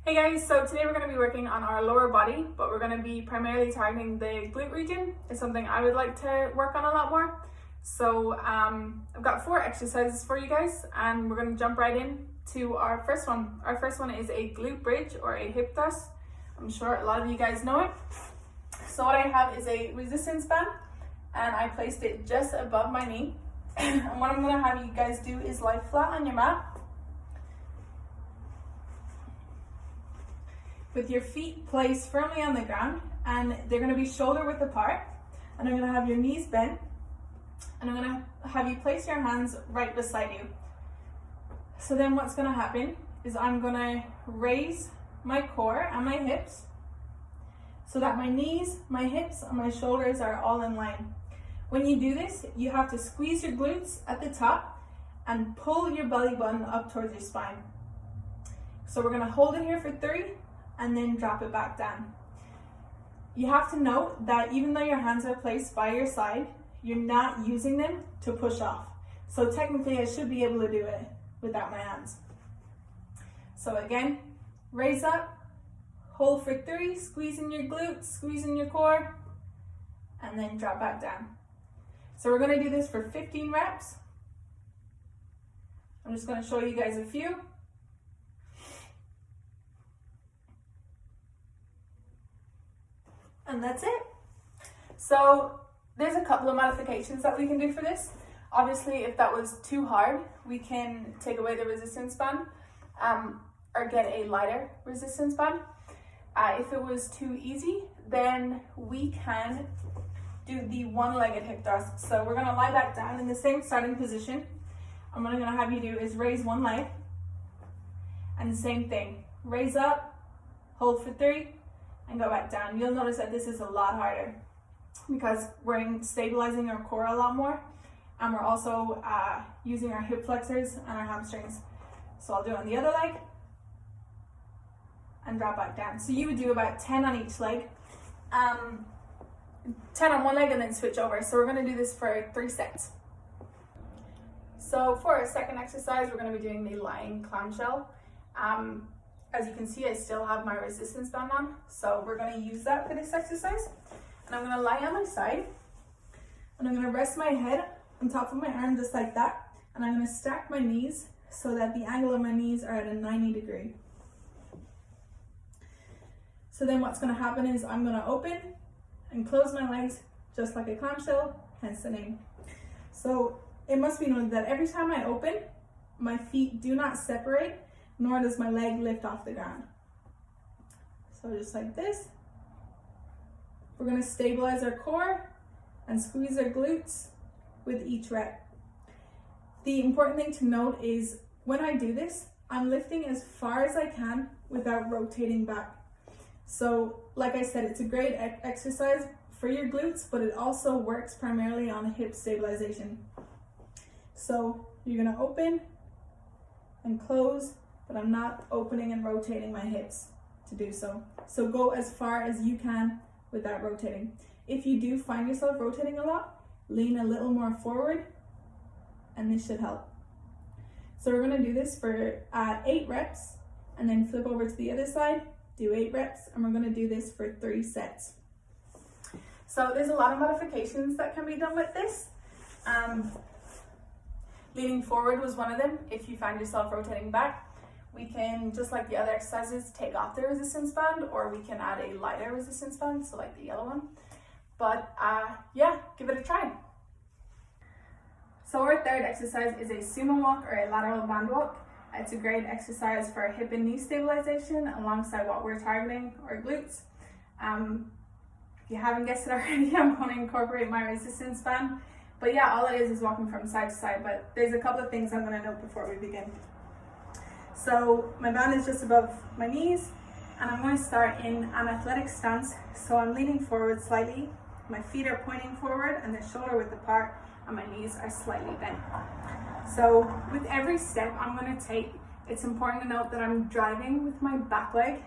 Hey guys, so today we're going to be working on our lower body, but we're going to be primarily targeting the glute region. It's something I would like to work on a lot more. So I've got 4 exercises for you guys, and we're going to jump right in to our first one. Our first one is a glute bridge or a hip thrust. I'm sure a lot of you guys know it. So what I have is a resistance band, and I placed it just above my knee. And what I'm going to have you guys do is lie flat on your mat, with your feet placed firmly on the ground, and they're going to be shoulder width apart, and I'm going to have your knees bent, and I'm going to have you place your hands right beside you. So then what's going to happen is I'm going to raise my core and my hips so that my knees, my hips, and my shoulders are all in line. When you do this, you have to squeeze your glutes at the top and pull your belly button up towards your spine. So we're going to hold it here for 3 and then drop it back down. You have to note that even though your hands are placed by your side, you're not using them to push off. So technically I should be able to do it without my hands. So again, raise up, hold for 3, squeezing your glutes, squeezing your core, and then drop back down. So we're gonna do this for 15 reps. I'm just gonna show you guys a few. And that's it. So there's a couple of modifications that we can do for this. Obviously, if that was too hard, we can take away the resistance band or get a lighter resistance band. If it was too easy, then we can do the one-legged hip thrust. So we're gonna lie back down in the same starting position. And what I'm gonna have you do is raise one leg, and the same thing. Raise up, hold for 3, and go back down. You'll notice that this is a lot harder because we're stabilizing our core a lot more, and we're also using our hip flexors and our hamstrings. So I'll do it on the other leg and drop back down. So you would do about 10 on each leg, 10 on one leg, and then switch over. So we're gonna do this for 3 sets. So for our second exercise, we're gonna be doing the lying clamshell. As you can see, I still have my resistance band on, so we're going to use that for this exercise. And I'm going to lie on my side, and I'm going to rest my head on top of my arm just like that, and I'm going to stack my knees so that the angle of my knees are at a 90 degree. So then what's going to happen is I'm going to open and close my legs just like a clamshell, hence the name. So it must be noted that every time I open, my feet do not separate, nor does my leg lift off the ground. So just like this. We're gonna stabilize our core and squeeze our glutes with each rep. The important thing to note is when I do this, I'm lifting as far as I can without rotating back. So like I said, it's a great exercise for your glutes, but it also works primarily on hip stabilization. So you're gonna open and close, but I'm not opening and rotating my hips to do so. So go as far as you can without rotating. If you do find yourself rotating a lot, lean a little more forward, and this should help. So we're gonna do this for 8 reps, and then flip over to the other side, do 8 reps, and we're gonna do this for 3 sets. So there's a lot of modifications that can be done with this. Leaning forward was one of them. If you find yourself rotating back, we can, just like the other exercises, take off the resistance band, or we can add a lighter resistance band, so like the yellow one. But yeah, give it a try. So our third exercise is a sumo walk or a lateral band walk. It's a great exercise for hip and knee stabilization alongside what we're targeting, our glutes. If you haven't guessed it already, I'm going to incorporate my resistance band. But yeah, all it is walking from side to side, but there's a couple of things I'm going to note before we begin. So my band is just above my knees, and I'm going to start in an athletic stance. So I'm leaning forward slightly, my feet are pointing forward and they're shoulder width apart, and my knees are slightly bent. So with every step I'm going to take, it's important to note that I'm driving with my back leg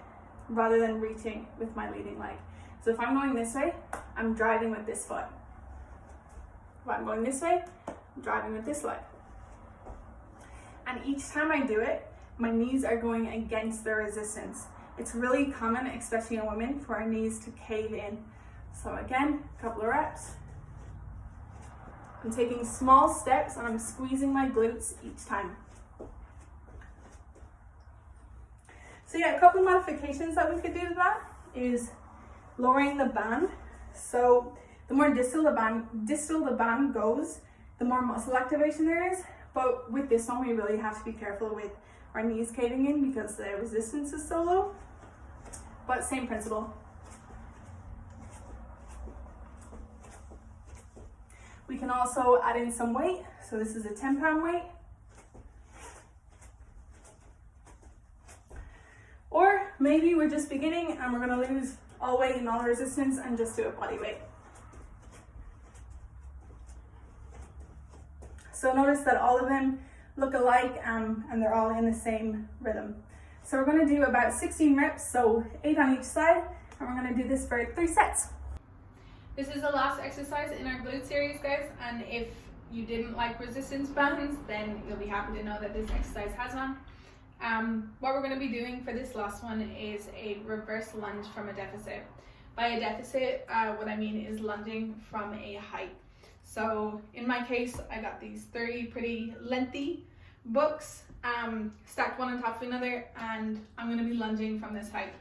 rather than reaching with my leading leg. So if I'm going this way, I'm driving with this foot. If I'm going this way, I'm driving with this leg. And each time I do it, my knees are going against the resistance. It's really common, especially in women, for our knees to cave in. So again, a couple of reps. I'm taking small steps and I'm squeezing my glutes each time. So yeah, a couple of modifications that we could do to that is lowering the band. So the more distal the band goes, the more muscle activation there is. But with this one, we really have to be careful with our knees caving in because the resistance is so low. But same principle. We can also add in some weight. So this is a 10-pound weight. Or maybe we're just beginning and we're going to lose all weight and all resistance and just do a body weight. So notice that all of them look alike and they're all in the same rhythm. So we're going to do about 16 reps, so 8 on each side, and we're going to do this for 3 sets. This is the last exercise in our glute series, guys, and if you didn't like resistance bands, then you'll be happy to know that this exercise has one. What we're going to be doing for this last one is a reverse lunge from a deficit. By a deficit, what I mean is lunging from a height. So in my case, I got these 3 pretty lengthy books stacked one on top of another, and I'm going to be lunging from this height.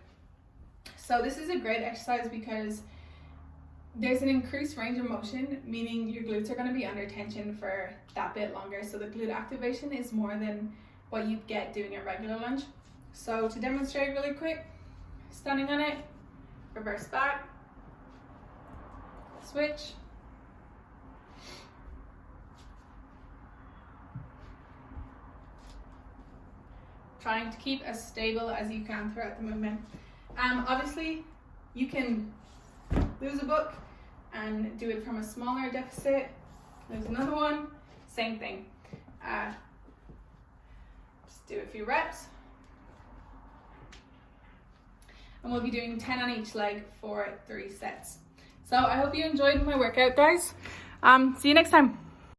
So this is a great exercise because there's an increased range of motion, meaning your glutes are going to be under tension for that bit longer. So the glute activation is more than what you'd get doing a regular lunge. So to demonstrate really quick, standing on it, reverse back, switch, trying to keep as stable as you can throughout the movement. Obviously, you can lose a book and do it from a smaller deficit. There's another one, same thing. Just do a few reps. And we'll be doing 10 on each leg for 3 sets. So I hope you enjoyed my workout, guys. See you next time.